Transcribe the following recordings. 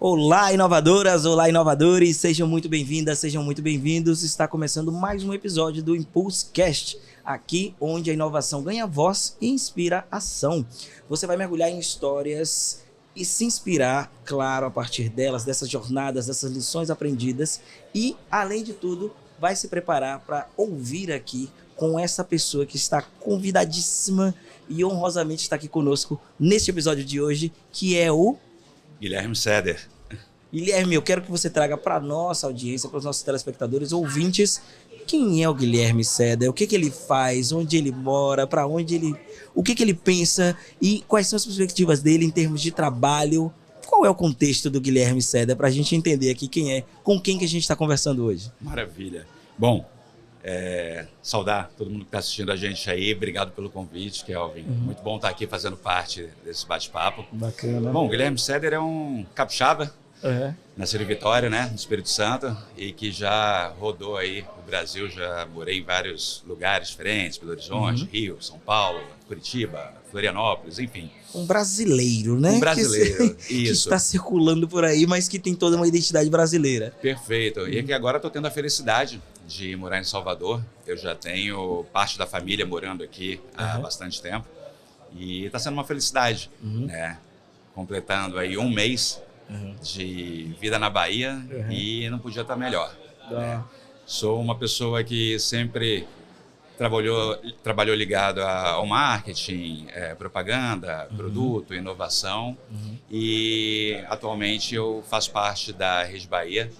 Olá, inovadoras! Olá, inovadores! Sejam muito bem-vindas, sejam muito bem-vindos. Está começando mais um episódio do ImpulseCast, aqui onde a inovação ganha voz e inspira ação. Você vai mergulhar em histórias e se inspirar, claro, a partir delas, dessas jornadas, dessas lições aprendidas e, além de tudo, vai se preparar para ouvir aqui com essa pessoa que está convidadíssima e honrosamente está aqui conosco neste episódio de hoje, que é o Guilherme Seder. Guilherme, eu quero que você traga para a nossa audiência, para os nossos telespectadores, ouvintes, quem é o Guilherme Seder, o que ele faz, onde ele mora, para onde ele... o que ele pensa e quais são as perspectivas dele em termos de trabalho. Qual é o contexto do Guilherme Seder, para a gente entender aqui quem é, com quem que a gente está conversando hoje. Maravilha. Bom, saudar todo mundo que está assistindo a gente aí. Obrigado pelo convite, Kelvin. Muito bom estar aqui fazendo parte desse bate-papo. Bacana. Bom, Guilherme Seder é um capixaba, nascido em Vitória, né, no Espírito Santo, e que já rodou aí o Brasil, já morei em vários lugares diferentes, Belo Horizonte, Rio, São Paulo, Curitiba, Florianópolis, enfim. Um brasileiro, né? Um brasileiro, que isso. está circulando por aí, mas que tem toda uma identidade brasileira. Perfeito. E que agora estou tendo a felicidade de morar em Salvador. Eu já tenho parte da família morando aqui há bastante tempo. E está sendo uma felicidade, né? Completando aí um mês de vida na Bahia e não podia estar melhor. Né? Sou uma pessoa que sempre trabalhou ligado ao marketing, propaganda, produto, inovação. E atualmente eu faço parte da Rede Bahia.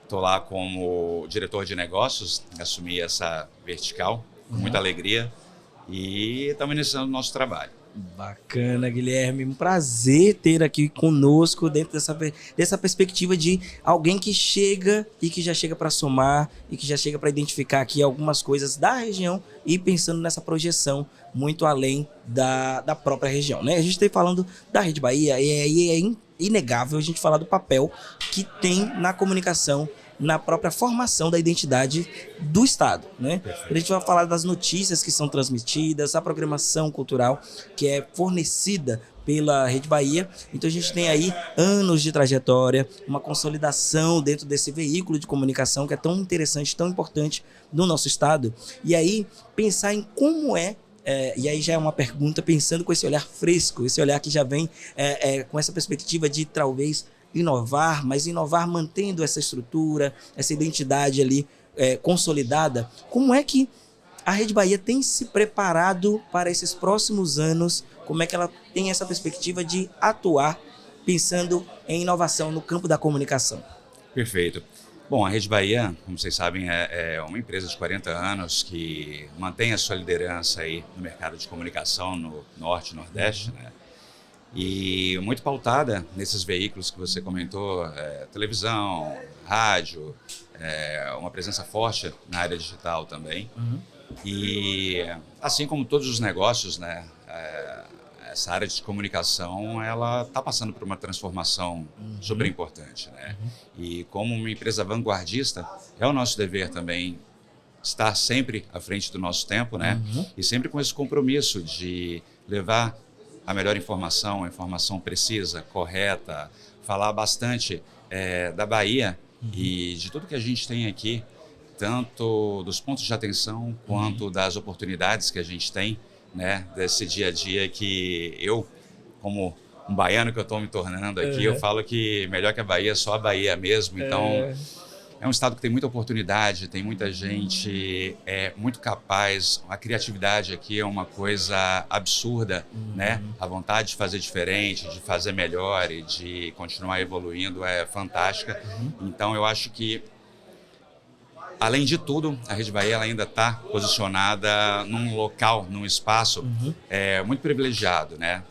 Estou lá como diretor de negócios, assumi essa vertical com muita alegria e estamos iniciando o nosso trabalho. Bacana, Guilherme. Um prazer ter aqui conosco dentro dessa perspectiva de alguém que chega e que já chega para somar e que já chega para identificar aqui algumas coisas da região e pensando nessa projeção muito além da própria região, né? A gente está falando da Rede Bahia e é inegável a gente falar do papel que tem na comunicação, na própria formação da identidade do Estado, né? A gente vai falar das notícias que são transmitidas, a programação cultural que é fornecida pela Rede Bahia. Então a gente tem aí anos de trajetória, uma consolidação dentro desse veículo de comunicação que é tão interessante, tão importante no nosso Estado. E aí pensar em como e aí já é uma pergunta pensando com esse olhar fresco, esse olhar que já vem com essa perspectiva de talvez inovar, mas inovar mantendo essa estrutura, essa identidade ali consolidada. Como é que a Rede Bahia tem se preparado para esses próximos anos? Como é que ela tem essa perspectiva de atuar pensando em inovação no campo da comunicação? Perfeito. Bom, a Rede Bahia, como vocês sabem, é uma empresa de 40 anos que mantém a sua liderança aí no mercado de comunicação no Norte e Nordeste, né? E muito pautada nesses veículos que você comentou, televisão, rádio, uma presença forte na área digital também. E assim como todos os negócios, né, essa área de comunicação, ela está passando por uma transformação super importante, né? E como uma empresa vanguardista, é o nosso dever também estar sempre à frente do nosso tempo, né? E sempre com esse compromisso de levar a melhor informação, a informação precisa, correta, falar bastante da Bahia e de tudo que a gente tem aqui, tanto dos pontos de atenção quanto das oportunidades que a gente tem, né, desse dia a dia que eu, como um baiano que eu estou me tornando aqui, eu falo que melhor que a Bahia é só a Bahia mesmo. Então, é um estado que tem muita oportunidade, tem muita gente muito capaz, a criatividade aqui é uma coisa absurda, né? A vontade de fazer diferente, de fazer melhor e de continuar evoluindo é fantástica. Então, eu acho que, além de tudo, a Rede Bahia ela ainda está posicionada num local, num espaço muito privilegiado, né?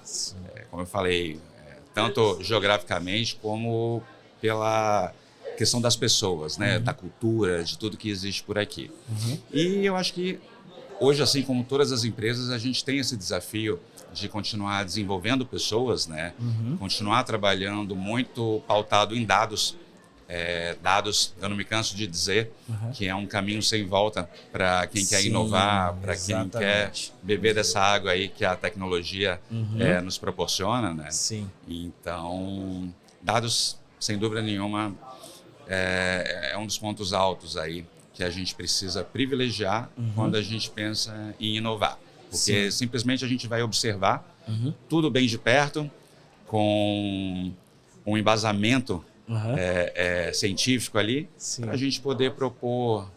Como eu falei, tanto geograficamente como pela questão das pessoas, né? Da cultura, de tudo que existe por aqui. E eu acho que hoje, assim como todas as empresas, a gente tem esse desafio de continuar desenvolvendo pessoas, né? Continuar trabalhando muito pautado em dados. Dados, eu não me canso de dizer que é um caminho sem volta para quem quer inovar, para quem quer beber dessa água aí que a tecnologia nos proporciona, né? Sim. Então, dados sem dúvida nenhuma, é um dos pontos altos aí que a gente precisa privilegiar quando a gente pensa em inovar. Porque simplesmente a gente vai observar tudo bem de perto, com um embasamento científico ali, para a gente poder propor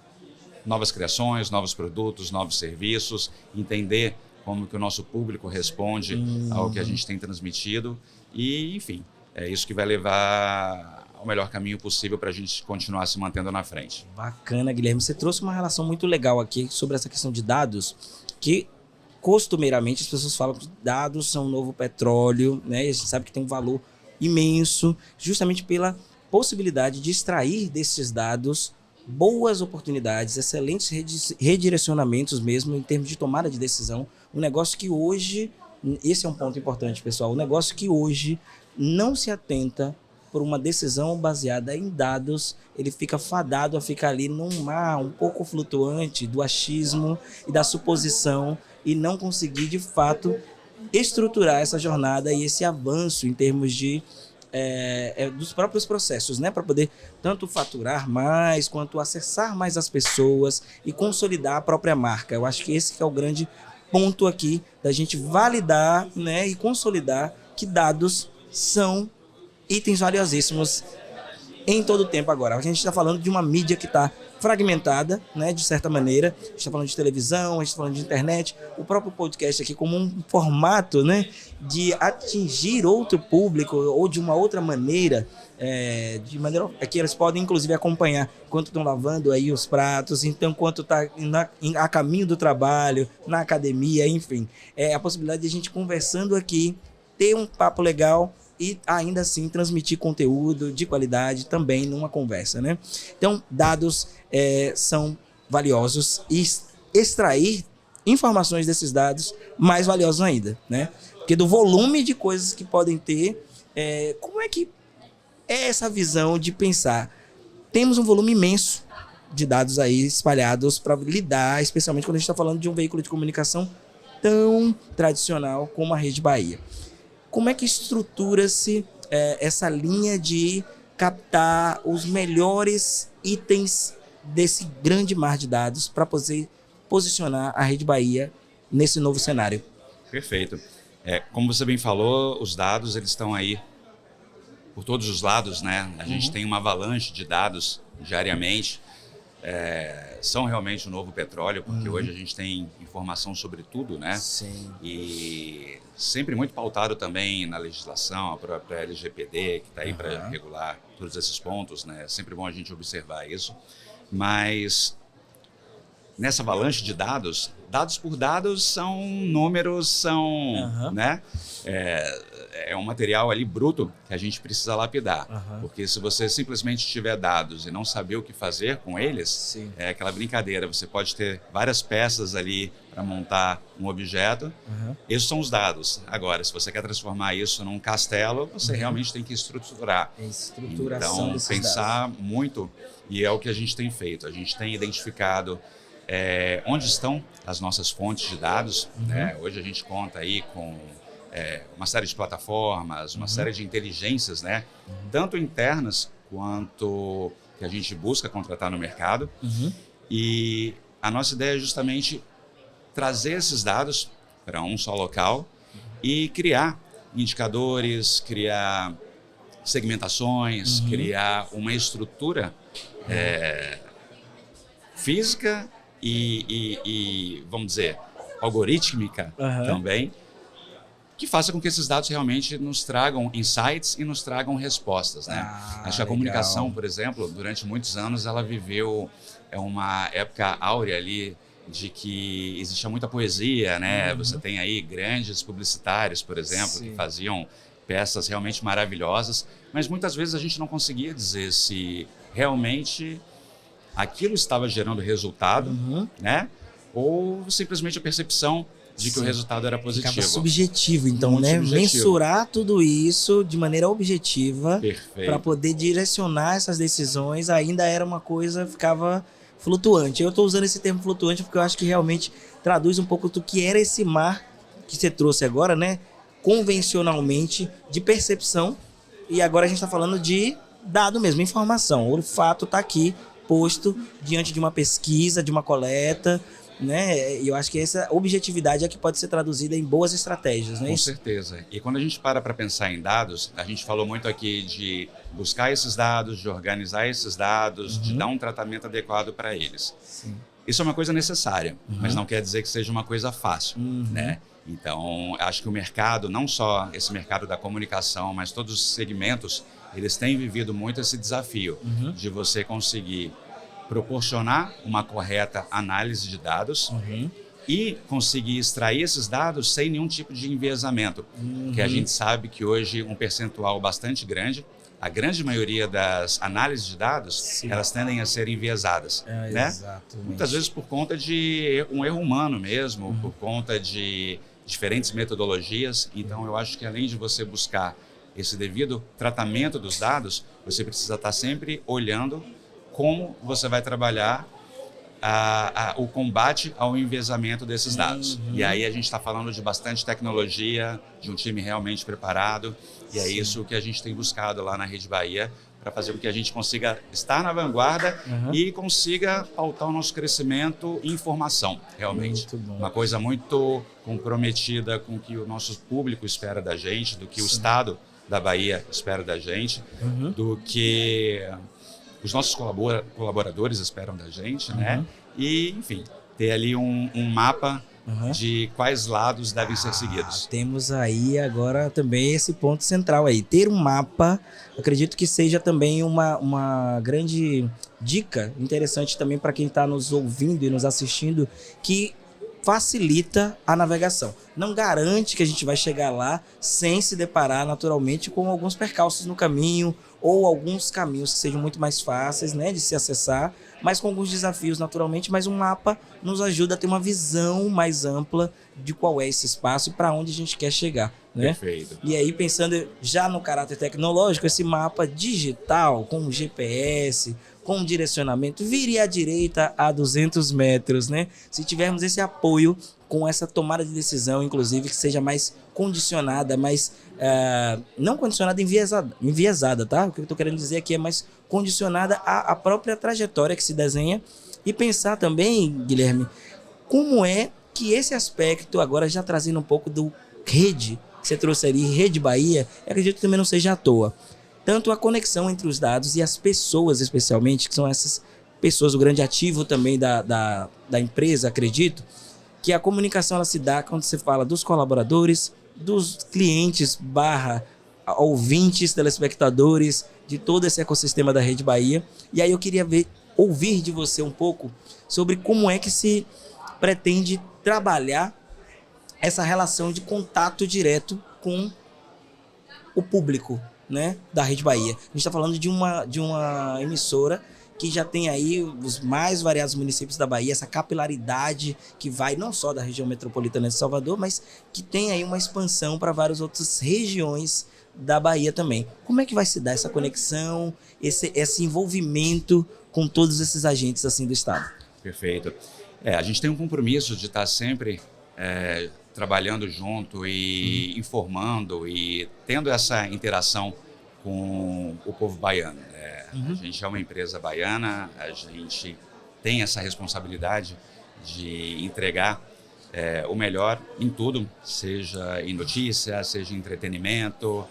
novas criações, novos produtos, novos serviços, entender como que o nosso público responde ao que a gente tem transmitido e, enfim, é isso que vai levar ao melhor caminho possível para a gente continuar se mantendo na frente. Bacana, Guilherme. Você trouxe uma relação muito legal aqui sobre essa questão de dados, que costumeiramente as pessoas falam que dados são o novo petróleo, né? E a gente sabe que tem um valor imenso, justamente pela possibilidade de extrair desses dados boas oportunidades, excelentes redirecionamentos mesmo em termos de tomada de decisão. Um negócio que hoje, esse é um ponto importante, pessoal, um negócio que hoje não se atenta por uma decisão baseada em dados, ele fica fadado a ficar ali num mar um pouco flutuante do achismo e da suposição e não conseguir, de fato, estruturar essa jornada e esse avanço em termos de dos próprios processos, né, para poder tanto faturar mais quanto acessar mais as pessoas e consolidar a própria marca. Eu acho que esse que é o grande ponto aqui da gente validar, né, e consolidar que dados são itens valiosíssimos em todo o tempo agora. A gente está falando de uma mídia que está fragmentada, né, de certa maneira. A gente está falando de televisão, a gente está falando de internet. O próprio podcast aqui como um formato, né, de atingir outro público ou de uma outra maneira, de maneira que eles podem, inclusive, acompanhar enquanto estão lavando aí os pratos, então, enquanto está a caminho do trabalho, na academia, enfim. A possibilidade de a gente conversando aqui, ter um papo legal e ainda assim transmitir conteúdo de qualidade também numa conversa, né? Então, dados são valiosos e extrair informações desses dados mais valiosos ainda, né? Porque do volume de coisas que podem ter, como é que é essa visão de pensar? Temos um volume imenso de dados aí espalhados para lidar, especialmente quando a gente está falando de um veículo de comunicação tão tradicional como a Rede Bahia. Como é que estrutura-se essa linha de captar os melhores itens desse grande mar de dados para poder posicionar a Rede Bahia nesse novo cenário? Perfeito. Como você bem falou, os dados eles estão aí por todos os lados, né? A gente tem uma avalanche de dados diariamente. São realmente o novo petróleo, porque hoje a gente tem informação sobre tudo, né? Sim. E sempre muito pautado também na legislação, a própria LGPD, que está aí para regular todos esses pontos, né? É sempre bom a gente observar isso. Mas nessa avalanche de dados, dados por dados são números, né? É um material ali bruto que a gente precisa lapidar. Porque se você simplesmente tiver dados e não saber o que fazer com eles, é aquela brincadeira. Você pode ter várias peças ali para montar um objeto. Esses são os dados. Agora, se você quer transformar isso num castelo, você realmente tem que estruturar. Então, pensar muito, e é o que a gente tem feito. A gente tem identificado onde estão as nossas fontes de dados. Né? Hoje a gente conta aí com uma série de plataformas, uma série de inteligências, né? Tanto internas quanto que a gente busca contratar no mercado. E a nossa ideia é justamente trazer esses dados para um só local e criar indicadores, criar segmentações, criar uma estrutura física e, vamos dizer, algorítmica também, que faça com que esses dados realmente nos tragam insights e nos tragam respostas, né? Acho que a comunicação, por exemplo, durante muitos anos, ela viveu uma época áurea ali de que existia muita poesia, né? Você tem aí grandes publicitários, por exemplo, que faziam peças realmente maravilhosas, mas muitas vezes a gente não conseguia dizer se realmente aquilo estava gerando resultado, né? Ou simplesmente a percepção de que o resultado era positivo. Ficava subjetivo, então, muito né? Subjetivo. Mensurar tudo isso de maneira objetiva para Perfeito. poder direcionar essas decisões ainda era uma coisa, ficava flutuante. Eu estou usando esse termo flutuante porque eu acho que realmente traduz um pouco do que era esse mar que você trouxe agora, né? Convencionalmente, de percepção. E agora a gente está falando de dado mesmo, informação. O fato está aqui posto diante de uma pesquisa, de uma coleta, né? E eu acho que essa objetividade é que pode ser traduzida em boas estratégias, né? Com certeza. E quando a gente para pensar em dados, a gente falou muito aqui de buscar esses dados, de organizar esses dados, de dar um tratamento adequado para eles. Sim. Isso é uma coisa necessária, mas não quer dizer que seja uma coisa fácil, né? Então, acho que o mercado, não só esse mercado da comunicação, mas todos os segmentos, eles têm vivido muito esse desafio de você conseguir proporcionar uma correta análise de dados e conseguir extrair esses dados sem nenhum tipo de enviesamento, porque a gente sabe que hoje um percentual bastante grande, a grande maioria das análises de dados, elas tendem a ser enviesadas, né? Exatamente. Muitas vezes por conta de um erro humano mesmo, por conta de diferentes metodologias. Então, eu acho que além de você buscar esse devido tratamento dos dados, você precisa estar sempre olhando como você vai trabalhar o combate ao enviesamento desses dados. E aí a gente está falando de bastante tecnologia, de um time realmente preparado, e é isso que a gente tem buscado lá na Rede Bahia, para fazer com que a gente consiga estar na vanguarda e consiga pautar o nosso crescimento em informação, realmente. Muito bom. Uma coisa muito comprometida com o que o nosso público espera da gente, do que o Estado da Bahia espera da gente, do que os nossos colaboradores esperam da gente, né? E, enfim, ter ali um mapa de quais lados devem ser seguidos. Temos aí agora também esse ponto central aí. Ter um mapa, acredito que seja também uma grande dica interessante também para quem está nos ouvindo e nos assistindo, que facilita a navegação. Não garante que a gente vai chegar lá sem se deparar naturalmente com alguns percalços no caminho ou alguns caminhos que sejam muito mais fáceis, né, de se acessar, mas com alguns desafios naturalmente, mas um mapa nos ajuda a ter uma visão mais ampla de qual é esse espaço e para onde a gente quer chegar, né? Perfeito. E aí, pensando já no caráter tecnológico, esse mapa digital com GPS, com direcionamento, viria à direita a 200 metros, né? Se tivermos esse apoio com essa tomada de decisão, inclusive, que seja mais condicionada, mais... não condicionada, enviesada, tá? O que eu estou querendo dizer aqui é mais condicionada à própria trajetória que se desenha. E pensar também, Guilherme, como é que esse aspecto, agora já trazendo um pouco do rede, que você trouxe ali, Rede Bahia, eu acredito que também não seja à toa. Tanto a conexão entre os dados e as pessoas, especialmente, que são essas pessoas, o grande ativo também da empresa, acredito, que a comunicação ela se dá quando você fala dos colaboradores, dos clientes / ouvintes, telespectadores, de todo esse ecossistema da Rede Bahia. E aí eu queria ouvir de você um pouco sobre como é que se pretende trabalhar essa relação de contato direto com o público, né, da Rede Bahia. A gente está falando de uma emissora que já tem aí os mais variados municípios da Bahia, essa capilaridade que vai não só da região metropolitana de Salvador, mas que tem aí uma expansão para várias outras regiões da Bahia também. Como é que vai se dar essa conexão, esse envolvimento com todos esses agentes assim do Estado? Perfeito. A gente tem um compromisso de estar sempre trabalhando junto e informando e tendo essa interação com o povo baiano. A gente é uma empresa baiana, a gente tem essa responsabilidade de entregar o melhor em tudo, seja em notícia, seja em entretenimento,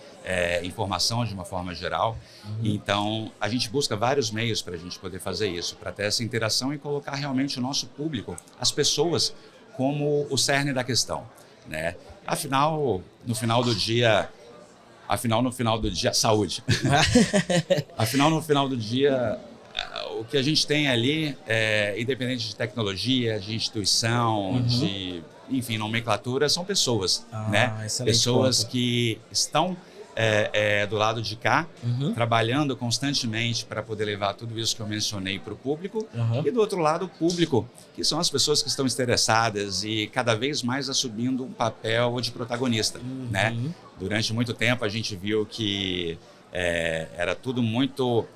informação de uma forma geral. Então, a gente busca vários meios para a gente poder fazer isso, para ter essa interação e colocar realmente o nosso público, as pessoas, como o cerne da questão, né? Afinal, no final do dia, saúde. Afinal, no final do dia, o que a gente tem ali, independente de tecnologia, de instituição, de, enfim, nomenclatura, são pessoas, né? Pessoas que estão do lado de cá, trabalhando constantemente para poder levar tudo isso que eu mencionei para o público, e do outro lado o público, que são as pessoas que estão interessadas e cada vez mais assumindo um papel de protagonista, né? Durante muito tempo a gente viu que era tudo muito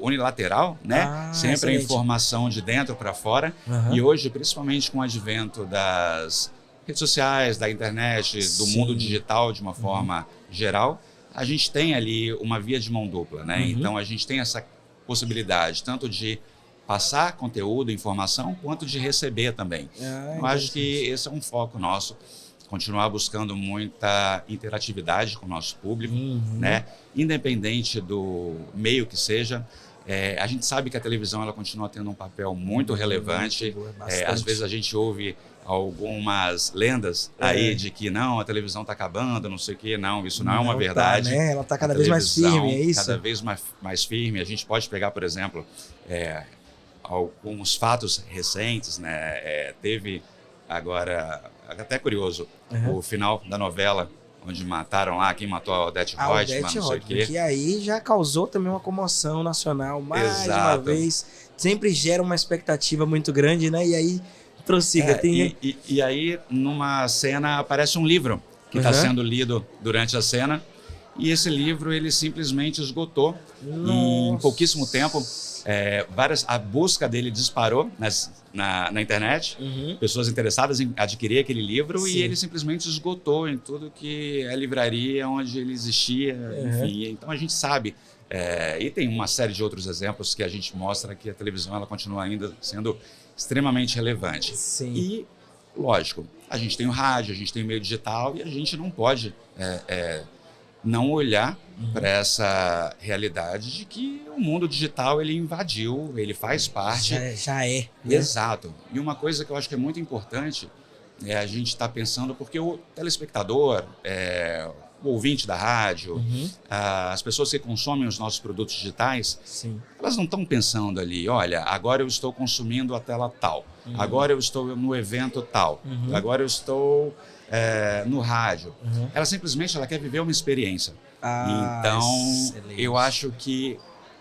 unilateral, né? Sempre excelente. a informação de dentro para fora, e hoje, principalmente com o advento das redes sociais, da internet, do Sim. mundo digital de uma forma geral, a gente tem ali uma via de mão dupla, né? Então a gente tem essa possibilidade tanto de passar conteúdo, informação, quanto de receber também. Eu acho que esse é um foco nosso, continuar buscando muita interatividade com o nosso público, né? Independente do meio que seja. A gente sabe que a televisão ela continua tendo um papel muito relevante. Às vezes a gente ouve algumas lendas aí de que não, a televisão está acabando, não sei o quê. Não, isso não é uma verdade. Tá, né? Ela está cada vez mais firme, é isso? Cada vez mais firme. A gente pode pegar, por exemplo, alguns fatos recentes, né? Teve agora, até curioso, o final da novela, onde mataram lá, quem matou a Odete Roitman, não sei o quê. Que aí já causou também uma comoção nacional, mais uma Exato. vez. Sempre gera uma expectativa muito grande, né? E aí, prossiga. E aí, numa cena, aparece um livro que está sendo lido durante a cena. E esse livro, ele simplesmente esgotou em pouquíssimo tempo. A busca dele disparou na internet, pessoas interessadas em adquirir aquele livro. Sim. E ele simplesmente esgotou em tudo que é livraria onde ele existia, enfim. Então a gente sabe, e tem uma série de outros exemplos que a gente mostra que a televisão ela continua ainda sendo extremamente relevante. Sim. E, lógico, a gente tem o rádio, a gente tem o meio digital e a gente não pode não olhar para essa realidade de que o mundo digital ele invadiu, ele faz parte. Já é. Né? Exato. E uma coisa que eu acho que é muito importante é a gente estar pensando, porque o telespectador, o ouvinte da rádio, as pessoas que consomem os nossos produtos digitais, Sim. elas não estão pensando ali, olha, agora eu estou consumindo a tela tal, agora eu estou no evento tal, agora eu estou no rádio. Ela simplesmente quer viver uma experiência. Então, excelente. Eu acho que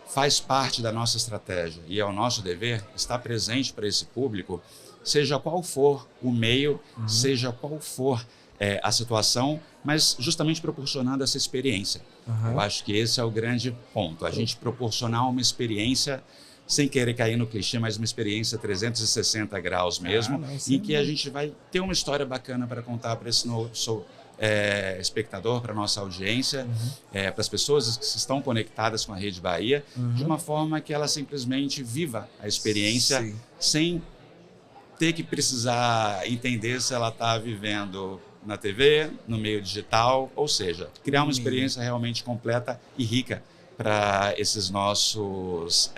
faz parte da nossa estratégia e é o nosso dever estar presente para esse público, seja qual for o meio, seja qual for a situação, mas justamente proporcionando essa experiência. Eu acho que esse é o grande ponto, a gente proporcionar uma experiência sem querer cair no clichê, mas uma experiência 360 graus mesmo, em que a gente vai ter uma história bacana para contar para esse nosso espectador, para a nossa audiência, para as pessoas que estão conectadas com a Rede Bahia, de uma forma que ela simplesmente viva a experiência sem ter que precisar entender se ela está vivendo na TV, no meio digital, ou seja, criar uma experiência realmente completa e rica para esses nossos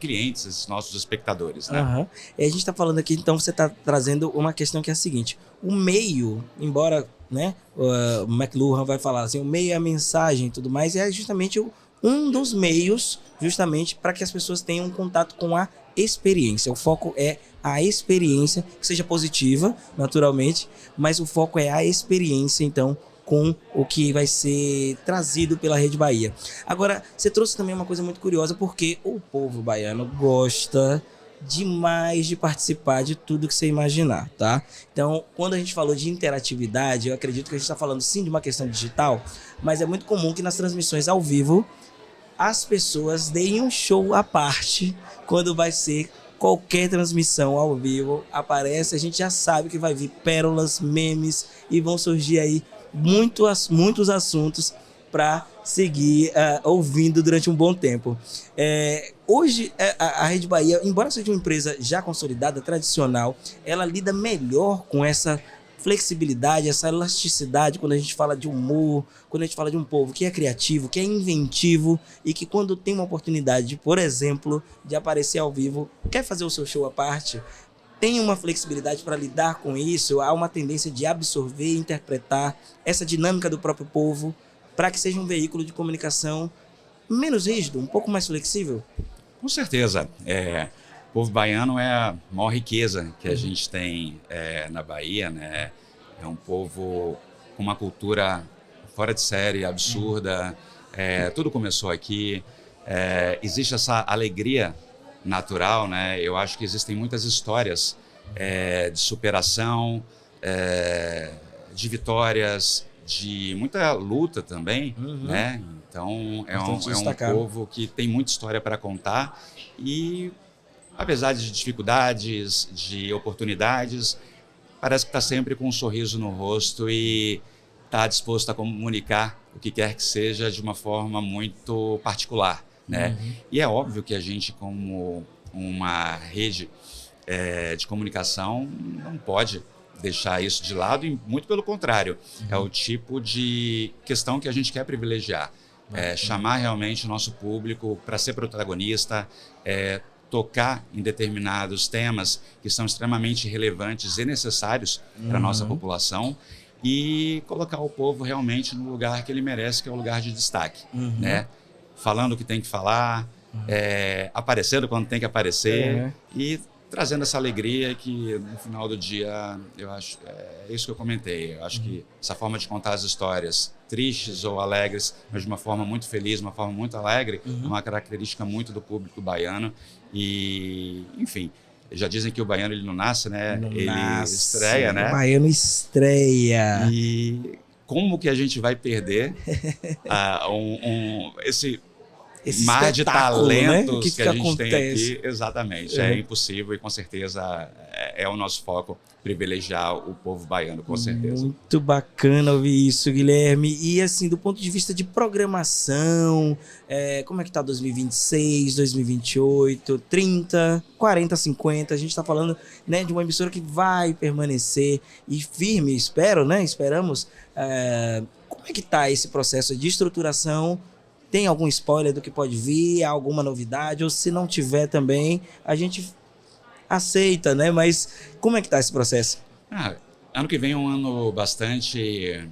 clientes, esses nossos espectadores. Né? E a gente está falando aqui, então você está trazendo uma questão que é a seguinte, o meio, embora né, o McLuhan vai falar assim, o meio é a mensagem e tudo mais, é justamente um dos meios justamente para que as pessoas tenham um contato com a experiência. O foco é a experiência, que seja positiva, naturalmente, mas o foco é a experiência, então, com o que vai ser trazido pela Rede Bahia. Agora, você trouxe também uma coisa muito curiosa, porque o povo baiano gosta demais de participar de tudo que você imaginar, tá? Então, quando a gente falou de interatividade, eu acredito que a gente está falando sim de uma questão digital, mas é muito comum que nas transmissões ao vivo as pessoas deem um show à parte quando vai ser qualquer transmissão ao vivo. Aparece, a gente já sabe que vai vir pérolas, memes e vão surgir aí muitos assuntos para seguir ouvindo durante um bom tempo. Hoje, a Rede Bahia, embora seja uma empresa já consolidada, tradicional, ela lida melhor com essa flexibilidade, essa elasticidade quando a gente fala de humor, quando a gente fala de um povo que é criativo, que é inventivo e que quando tem uma oportunidade, por exemplo, de aparecer ao vivo, quer fazer o seu show à parte, tem uma flexibilidade para lidar com isso, há uma tendência de absorver e interpretar essa dinâmica do próprio povo para que seja um veículo de comunicação menos rígido, um pouco mais flexível? Com certeza. O povo baiano é a maior riqueza que a gente tem na Bahia, né? É um povo com uma cultura fora de série, absurda. Tudo começou aqui. Existe essa alegria natural, né? Eu acho que existem muitas histórias de superação, de vitórias, de muita luta também, né? Então é um povo que tem muita história para contar e apesar de dificuldades, de oportunidades, parece que está sempre com um sorriso no rosto e está disposto a comunicar o que quer que seja de uma forma muito particular, né? E é óbvio que a gente, como uma rede de comunicação, não pode deixar isso de lado e muito pelo contrário, é o tipo de questão que a gente quer privilegiar, chamar realmente o nosso público para ser protagonista, tocar em determinados temas que são extremamente relevantes e necessários para a nossa população e colocar o povo realmente no lugar que ele merece, que é o lugar de destaque, né? Falando o que tem que falar, aparecendo quando tem que aparecer e trazendo essa alegria que no final do dia, eu acho, é isso que eu comentei, eu acho que essa forma de contar as histórias, tristes ou alegres, mas de uma forma muito feliz, uma forma muito alegre, é uma característica muito do público baiano e, enfim, já dizem que o baiano ele não nasce, né? Ele estreia, né? O baiano estreia. E como que a gente vai perder esse mar de talentos, né? que a gente tem aqui? Exatamente, é impossível e com certeza é o nosso foco privilegiar o povo baiano, com certeza. Muito bacana ouvir isso, Guilherme. E assim, do ponto de vista de programação, como é que tá 2026, 2028, 30, 40, 50? A gente tá falando, né, de uma emissora que vai permanecer e firme, espero, né? Esperamos. Como é que tá esse processo de estruturação? Tem algum spoiler do que pode vir? Alguma novidade? Ou se não tiver também, a gente aceita, né? Mas como é que tá esse processo? Ano que vem é um ano bastante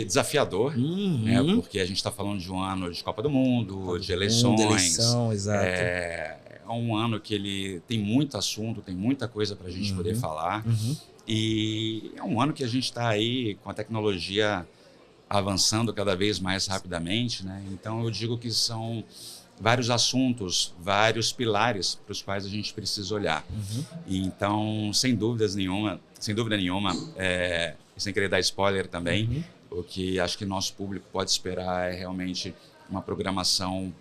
desafiador, né? Porque a gente está falando de um ano de Copa do Mundo, de eleições. Exato. É um ano que ele tem muito assunto, tem muita coisa para a gente poder falar. E é um ano que a gente está aí com a tecnologia avançando cada vez mais rapidamente, né? Então eu digo que são vários assuntos, vários pilares para os quais a gente precisa olhar. E então, sem dúvida nenhuma, e sem querer dar spoiler também, o que acho que nosso público pode esperar é realmente uma programação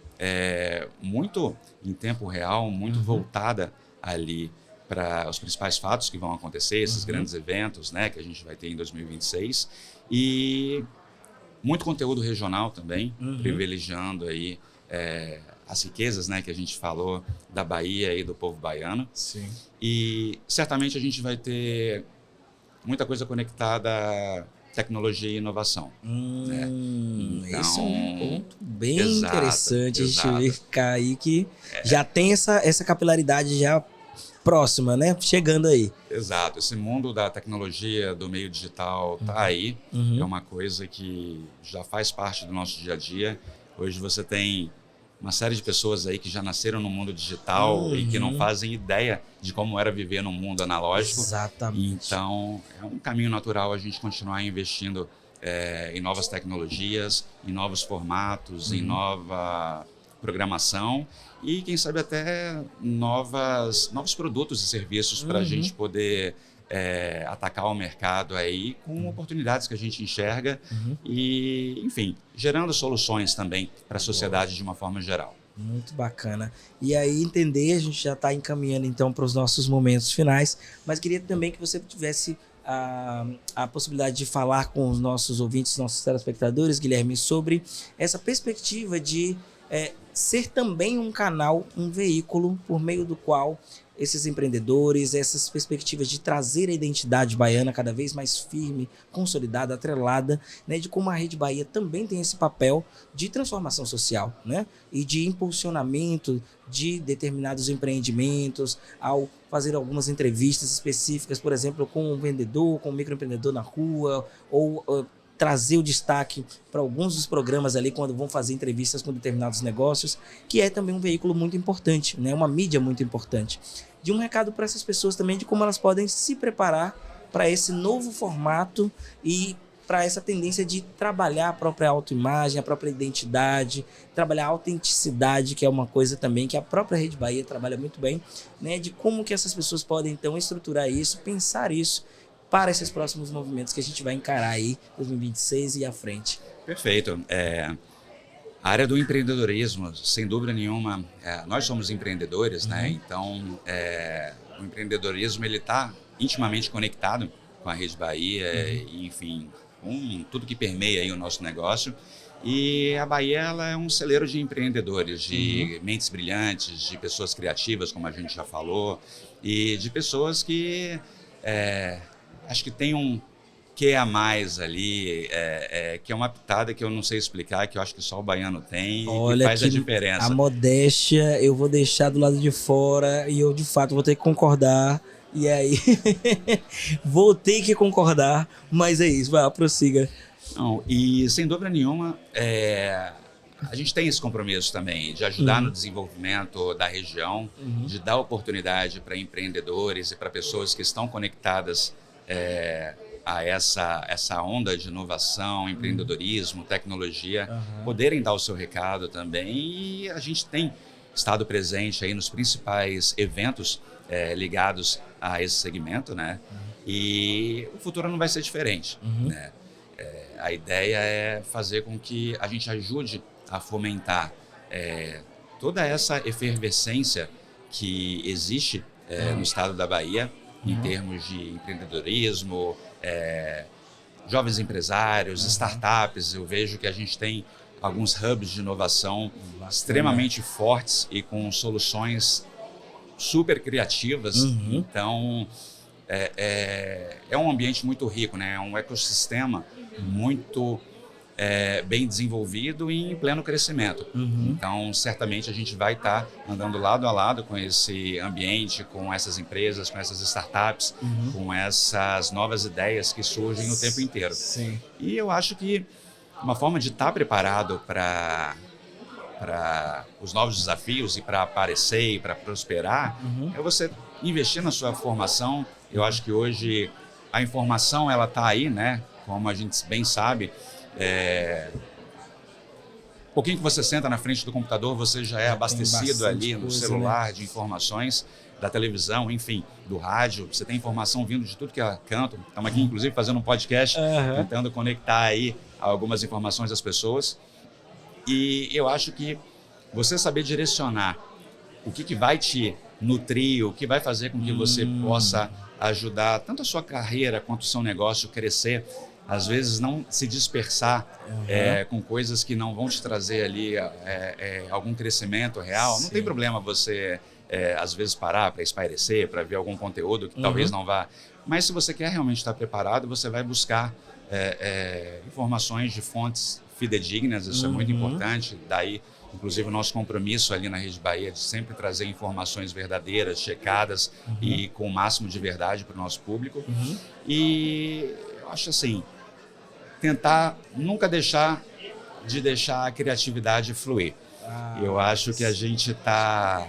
muito em tempo real, muito voltada ali para os principais fatos que vão acontecer, esses grandes eventos, né, que a gente vai ter em 2026, e muito conteúdo regional também, privilegiando aí as riquezas, né, que a gente falou da Bahia e do povo baiano. Sim. E certamente a gente vai ter muita coisa conectada à tecnologia e inovação. Né? Então, esse é um ponto bem interessante. A gente verificar aí que já tem essa capilaridade já próxima, né? Chegando aí. Exato. Esse mundo da tecnologia, do meio digital, tá aí. É uma coisa que já faz parte do nosso dia a dia. Hoje você tem uma série de pessoas aí que já nasceram no mundo digital e que não fazem ideia de como era viver no mundo analógico. Exatamente. Então, é um caminho natural a gente continuar investindo em novas tecnologias, em novos formatos, em nova programação e, quem sabe, até novos produtos e serviços para a gente poder atacar o mercado aí com oportunidades que a gente enxerga e, enfim, gerando soluções também para a sociedade de uma forma geral. Muito bacana. E aí, entender, a gente já está encaminhando então para os nossos momentos finais, mas queria também que você tivesse a possibilidade de falar com os nossos ouvintes, nossos telespectadores, Guilherme, sobre essa perspectiva de ser também um canal, um veículo por meio do qual esses empreendedores, essas perspectivas de trazer a identidade baiana cada vez mais firme, consolidada, atrelada, né, de como a Rede Bahia também tem esse papel de transformação social, né, e de impulsionamento de determinados empreendimentos, ao fazer algumas entrevistas específicas, por exemplo, com um vendedor, com um microempreendedor na rua, ou trazer o destaque para alguns dos programas ali quando vão fazer entrevistas com determinados negócios, que é também um veículo muito importante, né? Uma mídia muito importante. De um recado para essas pessoas também de como elas podem se preparar para esse novo formato e para essa tendência de trabalhar a própria autoimagem, a própria identidade, trabalhar a autenticidade, que é uma coisa também que a própria Rede Bahia trabalha muito bem, né? De como que essas pessoas podem então estruturar isso, pensar isso, para esses próximos movimentos que a gente vai encarar aí, 2026 e à frente. Perfeito. A área do empreendedorismo, sem dúvida nenhuma, nós somos empreendedores, né? Então, o empreendedorismo ele está intimamente conectado com a Rede Bahia, e, enfim, com tudo que permeia aí o nosso negócio. E a Bahia ela é um celeiro de empreendedores, de mentes brilhantes, de pessoas criativas, como a gente já falou, e de pessoas que acho que tem um que a mais ali, que é uma pitada que eu não sei explicar, que eu acho que só o baiano tem. Olha, e que faz a diferença. A modéstia eu vou deixar do lado de fora e eu de fato vou ter que concordar. E aí, vou ter que concordar, mas é isso, vai, prossiga. Não, e sem dúvida nenhuma, a gente tem esse compromisso também de ajudar no desenvolvimento da região, de dar oportunidade para empreendedores e para pessoas que estão conectadas a essa onda de inovação, empreendedorismo, tecnologia, poderem dar o seu recado também. E a gente tem estado presente aí nos principais eventos ligados a esse segmento, né? E o futuro não vai ser diferente, né? A ideia é fazer com que a gente ajude a fomentar toda essa efervescência que existe no estado da Bahia, em termos de empreendedorismo, jovens empresários, startups. Eu vejo que a gente tem alguns hubs de inovação extremamente fortes e com soluções super criativas. Então, é um ambiente muito rico, né? É um ecossistema muito bem desenvolvido e em pleno crescimento. Então, certamente a gente vai estar andando lado a lado com esse ambiente, com essas empresas, com essas startups, com essas novas ideias que surgem o tempo inteiro. Sim. E eu acho que uma forma de estar preparado para os novos desafios e para aparecer e para prosperar é você investir na sua formação. Eu acho que hoje a informação ela está aí, né? Como a gente bem sabe, um pouquinho que você senta na frente do computador, você já é abastecido ali no celular, né? De informações, da televisão, enfim, do rádio. Você tem informação vindo de tudo que é canto. Estamos aqui, inclusive, fazendo um podcast, tentando conectar aí algumas informações das pessoas. E eu acho que você saber direcionar o que vai te nutrir, o que vai fazer com que você possa ajudar tanto a sua carreira quanto o seu negócio crescer, às vezes não se dispersar com coisas que não vão te trazer ali algum crescimento real. Sim. Não tem problema você, às vezes, parar para espairecer, para ver algum conteúdo que talvez não vá. Mas se você quer realmente estar preparado, você vai buscar informações de fontes fidedignas. Isso é muito importante. Daí, inclusive, o nosso compromisso ali na Rede Bahia de sempre trazer informações verdadeiras, checadas e com o máximo de verdade para o nosso público. E eu acho assim, tentar nunca deixar a criatividade fluir. Eu acho que a gente está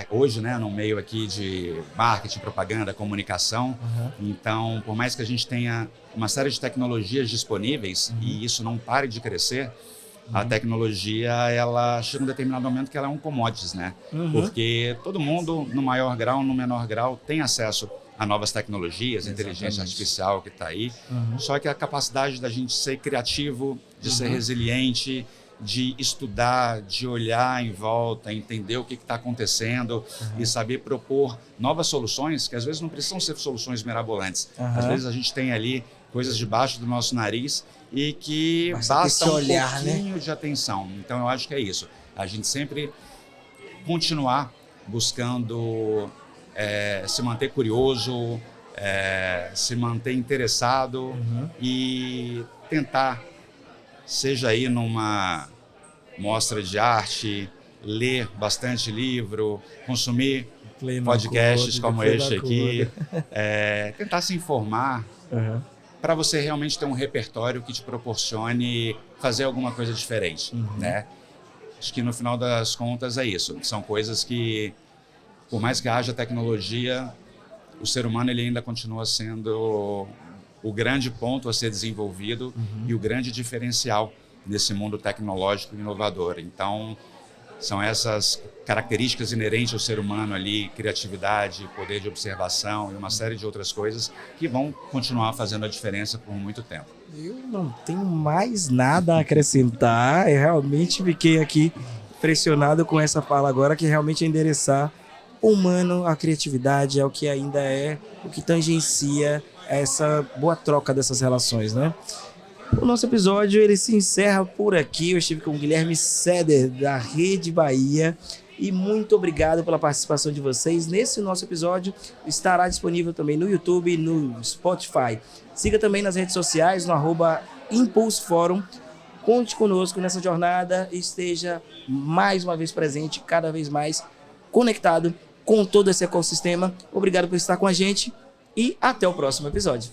hoje, né, no meio aqui de marketing, propaganda, comunicação. Então, por mais que a gente tenha uma série de tecnologias disponíveis e isso não pare de crescer, a tecnologia, ela chega em um determinado momento que ela é um commodities, né? Porque todo mundo, no maior grau, no menor grau, tem acesso a novas tecnologias, inteligência artificial que está aí. Só que a capacidade da gente ser criativo, de ser resiliente, de estudar, de olhar em volta, entender o que está acontecendo e saber propor novas soluções, que às vezes não precisam ser soluções mirabolantes. Às vezes a gente tem ali coisas debaixo do nosso nariz e que basta um pouquinho de atenção. Então, eu acho que é isso. A gente sempre continuar buscando se manter curioso, se manter interessado e tentar, seja aí numa mostra de arte, ler bastante livro, consumir podcasts como este aqui, tentar se informar para você realmente ter um repertório que te proporcione fazer alguma coisa diferente, né? Acho que no final das contas é isso. São coisas que, por mais que haja tecnologia, o ser humano ele ainda continua sendo o grande ponto a ser desenvolvido e o grande diferencial nesse mundo tecnológico e inovador. Então, São essas características inerentes ao ser humano ali, criatividade, poder de observação e uma série de outras coisas que vão continuar fazendo a diferença por muito tempo. Eu não tenho mais nada a acrescentar. Eu realmente fiquei aqui impressionado com essa fala agora, que realmente é endereçar o humano, a criatividade, é o que ainda é, o que tangencia essa boa troca dessas relações, né? O nosso episódio, ele se encerra por aqui. Eu estive com o Guilherme Seder, da Rede Bahia. E muito obrigado pela participação de vocês. Nesse nosso episódio estará disponível também no YouTube e no Spotify. Siga também nas redes sociais, no @Impulse Forum. Conte conosco nessa jornada e esteja mais uma vez presente, cada vez mais conectado com todo esse ecossistema. Obrigado por estar com a gente e até o próximo episódio.